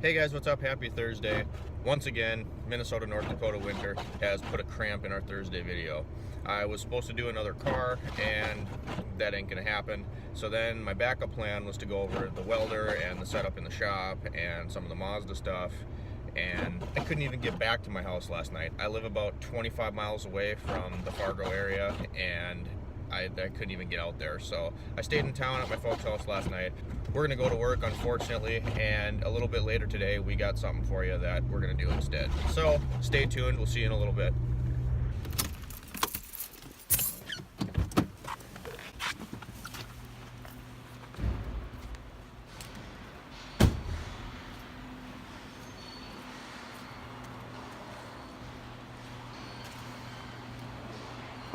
Hey guys, what's up? Happy Thursday. Once again, Minnesota, North Dakota winter has put a cramp in our Thursday video. I was supposed to do another car and that ain't gonna happen. So then my backup plan was to go over the welder and the setup in the shop and some of the Mazda stuff, and I couldn't even get back to my house last night. I live about 25 miles away from the Fargo area and I couldn't even get out there. So I stayed in town at my folks' house last night. We're gonna go to work, unfortunately, and a little bit later today we got something for you that we're gonna do instead. So stay tuned, we'll see you in a little bit.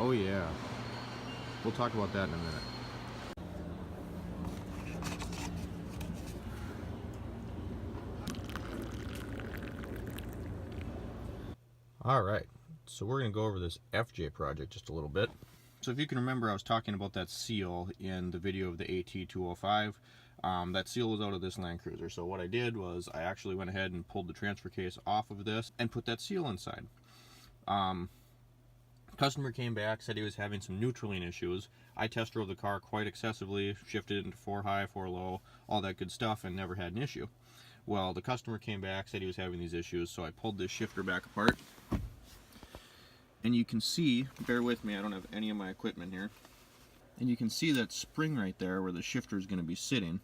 Oh yeah, we'll talk about that in a minute. Alright, so we're going to go over this FJ project just a little bit. So if you can remember, I was talking about that seal in the video of the AT205. That seal was out of this Land Cruiser. So what I did was I actually went ahead and pulled the transfer case off of this and put that seal inside. Customer came back, said he was having some neutraling issues. I test drove the car quite excessively, shifted it into 4 high, 4 low, all that good stuff, and never had an issue. Well, the customer came back, said he was having these issues, so I pulled this shifter back apart. And you can see, bear with me, I don't have any of my equipment here. And you can see that spring right there where the shifter is going to be sitting.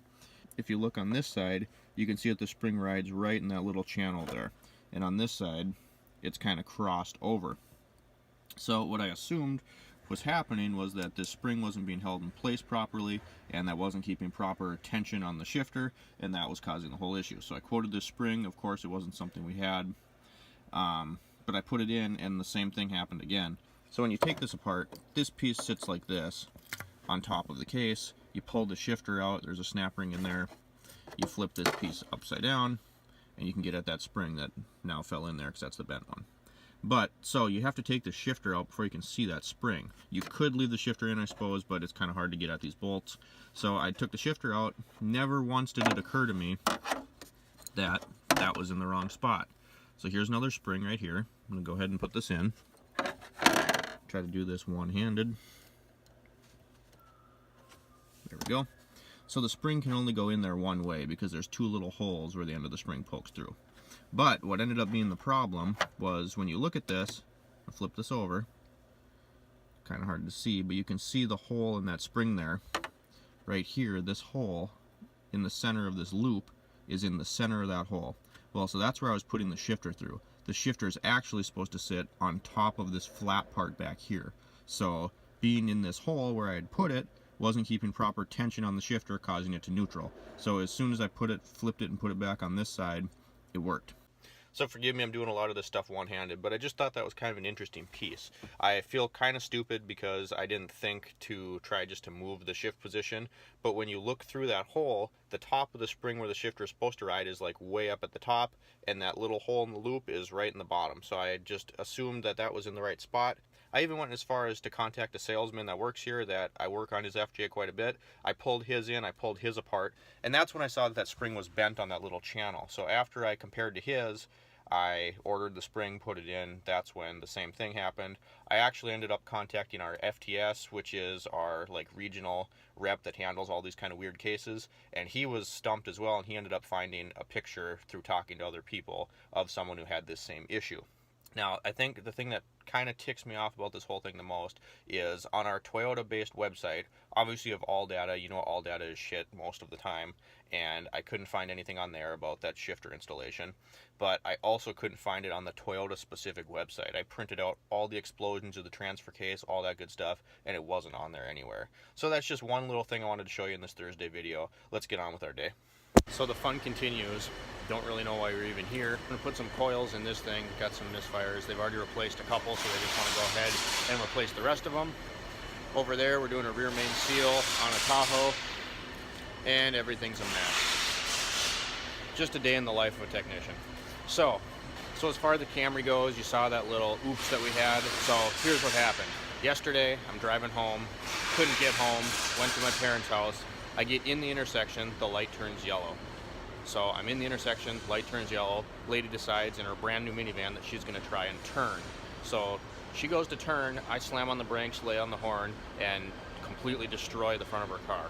If you look on this side, you can see that the spring rides right in that little channel there. And on this side, it's kind of crossed over. So what I assumed was happening was that this spring wasn't being held in place properly, and that wasn't keeping proper tension on the shifter, and that was causing the whole issue. So I quoted this spring. Of course, it wasn't something we had. But I put it in and the same thing happened again. So when you take this apart, this piece sits like this on top of the case. You pull the shifter out, there's a snap ring in there. You flip this piece upside down and you can get at that spring that now fell in there because that's the bent one. But, so you have to take the shifter out before you can see that spring. You could leave the shifter in, I suppose, but it's kind of hard to get at these bolts. So I took the shifter out. Never once did it occur to me that that was in the wrong spot. So here's another spring right here. I'm going to go ahead and put this in. Try to do this one-handed. There we go. So the spring can only go in there one way because there's 2 little holes where the end of the spring pokes through. But what ended up being the problem was when you look at this, I'll flip this over, kind of hard to see, but you can see the hole in that spring there. Right here, this hole in the center of this loop is in the center of that hole. Well, so that's where I was putting the shifter through. The shifter is actually supposed to sit on top of this flat part back here. So being in this hole where I had put it wasn't keeping proper tension on the shifter, causing it to neutral. So as soon as I flipped it and put it back on this side, it worked. So forgive me, I'm doing a lot of this stuff one-handed, but I just thought that was kind of an interesting piece. I feel kind of stupid because I didn't think to try just to move the shift position, but when you look through that hole, the top of the spring where the shifter is supposed to ride is like way up at the top, and that little hole in the loop is right in the bottom. So I just assumed that that was in the right spot. I even went as far as to contact a salesman that works here that I work on his FJ quite a bit. I pulled his in, I pulled his apart, and that's when I saw that that spring was bent on that little channel. So after I compared to his, I ordered the spring, put it in. That's when the same thing happened. I actually ended up contacting our FTS, which is our like regional rep that handles all these kind of weird cases, and he was stumped as well, and he ended up finding a picture through talking to other people of someone who had this same issue. Now, I think the thing that kind of ticks me off about this whole thing the most is on our Toyota-based website, obviously you have all data. You know all data is shit most of the time, and I couldn't find anything on there about that shifter installation. But I also couldn't find it on the Toyota-specific website. I printed out all the explosions of the transfer case, all that good stuff, and it wasn't on there anywhere. So that's just one little thing I wanted to show you in this Thursday video. Let's get on with our day. So the fun continues. Don't really know why you're even here. I'm gonna put some coils in this thing. Got some misfires. They've already replaced a couple, so they just want to go ahead and replace the rest of them. Over there, we're doing a rear main seal on a Tahoe, and everything's a mess. Just a day in the life of a technician. So as far as the Camry goes, you saw that little oops that we had. So here's what happened. Yesterday, I'm driving home, couldn't get home, went to my parents' house. I get in the intersection, the light turns yellow. So I'm in the intersection, light turns yellow, lady decides in her brand new minivan that she's gonna try and turn. So she goes to turn, I slam on the brakes, lay on the horn, and completely destroy the front of her car.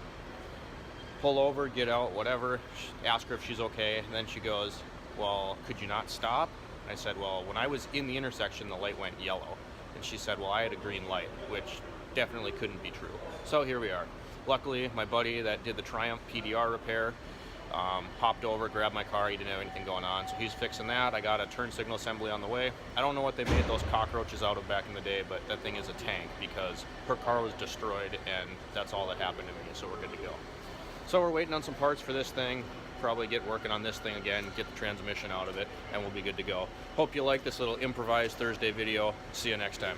Pull over, get out, whatever, ask her if she's okay, and then she goes, well, could you not stop? I said, well, when I was in the intersection, the light went yellow. And she said, well, I had a green light, which definitely couldn't be true. So here we are. Luckily, my buddy that did the Triumph PDR repair hopped over, grabbed my car. He didn't have anything going on, so he's fixing that. I got a turn signal assembly on the way. I don't know what they made those cockroaches out of back in the day, but that thing is a tank because her car was destroyed, and that's all that happened to me, so we're good to go. So we're waiting on some parts for this thing. Probably get working on this thing again, get the transmission out of it, and we'll be good to go. Hope you like this little improvised Thursday video. See you next time.